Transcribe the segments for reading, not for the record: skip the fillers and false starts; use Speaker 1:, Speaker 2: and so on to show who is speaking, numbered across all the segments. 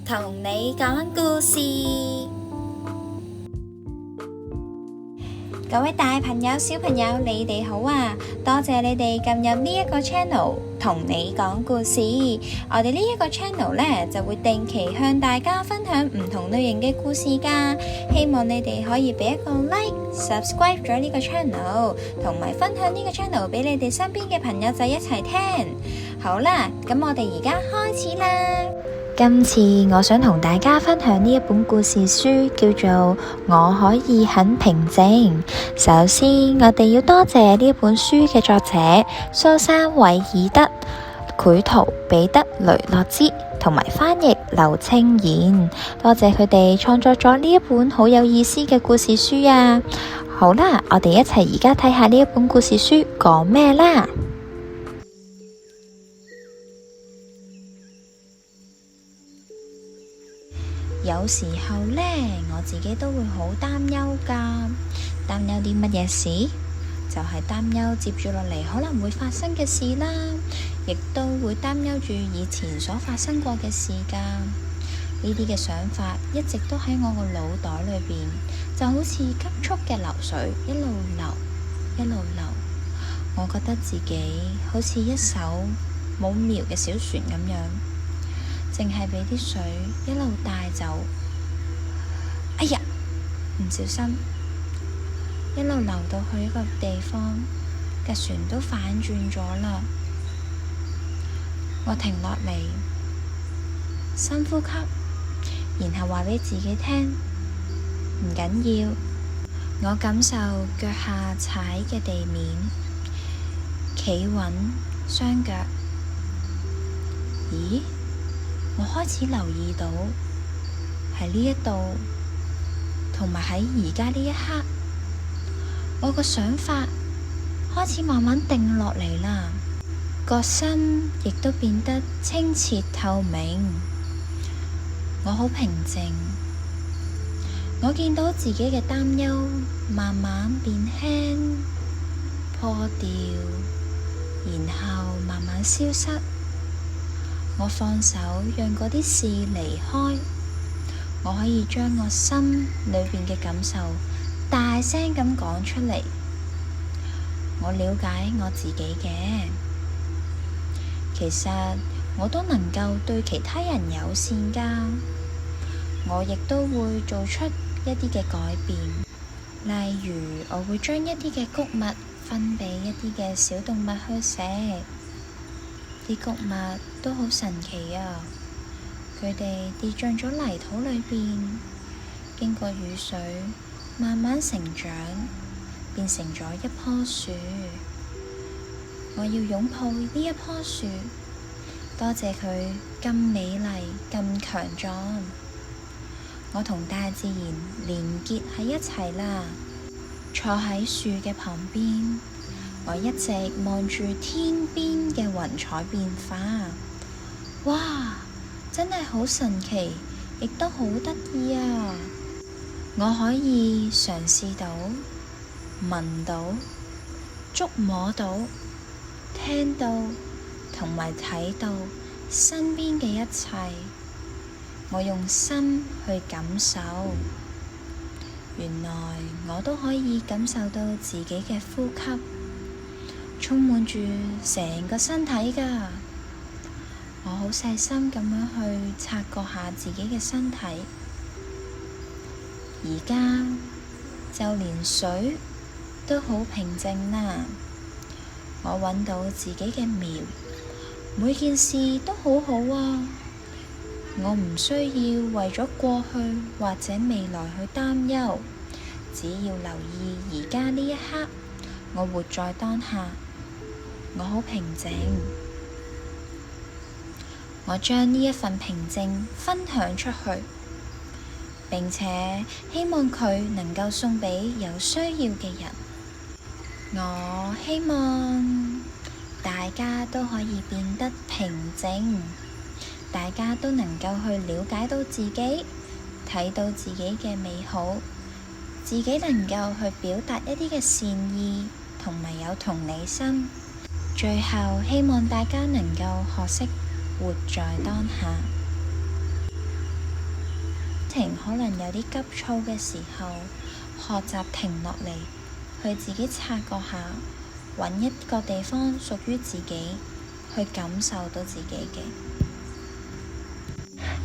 Speaker 1: 同你講故事。各位大朋友、小朋友，你哋好啊！多謝你哋撳入呢一個 channel，同你講故事。我哋呢一個 channel 呢，就會定期向大家分享唔同類型嘅故事㗎。希望你哋可以俾一個 like、subscribe 咗呢個 channel，同埋分享呢個 channel 俾你哋身邊嘅朋友仔一齊聽。好啦，咁我哋而家開始啦。今次我想同大家分享呢一本故事書，叫做《我可以很平靜》。首先，我哋要多謝呢一本書嘅作者蘇珊·韋爾德，繪圖彼得·雷諾茲，同埋翻譯劉清嫣。多謝佢哋創作咗呢一本好有意思嘅故事書啊！好啦，我哋一齊而家睇下呢一本故事書講咩啦。有時候呢，我自己都會好擔憂㗎。擔憂啲乜嘢事？就係擔憂接住落嚟可能會發生嘅事啦，亦都會擔憂住以前所發生過嘅事㗎。呢啲嘅想法一直都喺我個腦袋裏邊，就好似急速嘅流水，一路流，一路流。我覺得自己好似一艘冇苗嘅小船咁樣，淨係俾啲水一路帶走。哎呀，唔小心一路流到去一個地方，架船都反轉咗啦。我停落嚟，深呼吸，然後話俾自己聽，唔緊要。我感受腳下踩嘅地面，企穩雙腳。咦？我開始留意到喺呢一度，同埋喺而家呢一刻，我個想法開始慢慢定落嚟啦，個心亦都變得清澈透明。我好平靜，我見到自己嘅擔憂慢慢變輕、破掉，然後慢慢消失。我放手，讓嗰啲事離開。我可以將我心裏邊嘅感受大聲咁講出嚟。我了解我自己嘅，其實我都能夠對其他人友善㗎。我亦都會做出一啲嘅改變，例如我會將一啲嘅穀物分俾一啲嘅小動物去食。啲穀物都好神奇啊！佢哋跌進咗泥土裏邊，經過雨水，慢慢成長，變成咗一棵樹。我要擁抱呢一棵樹，多謝佢咁美麗、咁強壯。我同大自然連結喺一齊啦，坐喺樹嘅旁邊。我一直望住天邊嘅雲彩變化，哇！真係好神奇，亦都好得意啊！我可以嘗試到、聞到、觸摸到、聽到同埋睇到身邊嘅一切。我用心去感受，原來我都可以感受到自己嘅呼吸，充滿住成個身體㗎。我好細心咁樣去察覺下自己嘅身體，而家就連水都好平靜啦。我揾到自己嘅苗，每件事都好好啊。我唔需要為咗過去或者未來去擔憂，只要留意而家呢一刻，我活在當下。我好平靜，我將呢一份平靜分享出去，並且希望佢能夠送俾有需要嘅人。我希望大家都可以變得平靜，大家都能夠去了解到自己，睇到自己嘅美好，自己能夠去表達一啲嘅善意，同埋有同理心。最後，希望大家能夠學識活在當下。庭可能有啲急躁嘅時候，學習停落嚟，去自己察覺下，揾一個地方屬於自己，去感受到自己嘅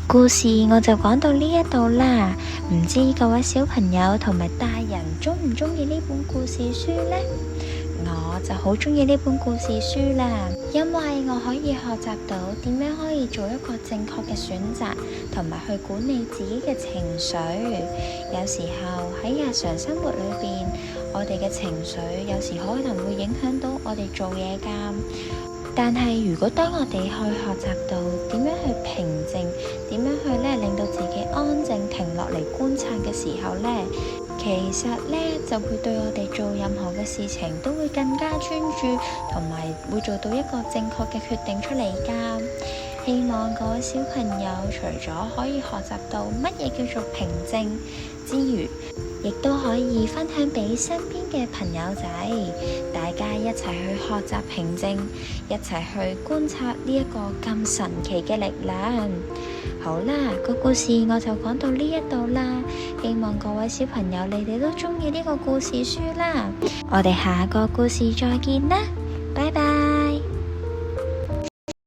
Speaker 1: 故事。我就講到呢一度啦，唔知各位小朋友同埋大人鍾唔鍾意呢本故事書呢？我就好鍾意呢本故事書啦，因為我可以學習到點樣可以做一個正確嘅選擇，同埋去管理自己嘅情緒。有時候喺日常生活裏邊，我哋嘅情緒有時可能會影響到我哋做嘢㗎。但係如果當我哋去學習到點樣去平靜，點樣去令到自己安靜停落嚟觀察嘅時候呢，其實呢就會對我哋做任何嘅事情都會更加專注，同埋會做到一個正確嘅決定出嚟㗎。希望各位小朋友除咗可以學習到乜嘢叫做平靜之餘，亦都可以分享俾身邊嘅朋友仔，大家一齊去學習平靜，一齊去觀察呢一個咁神奇嘅力量。好啦，個故事我就講到呢一度啦，希望各位小朋友你哋都鍾意呢個故事書啦。我哋下個故事再見啦，拜拜。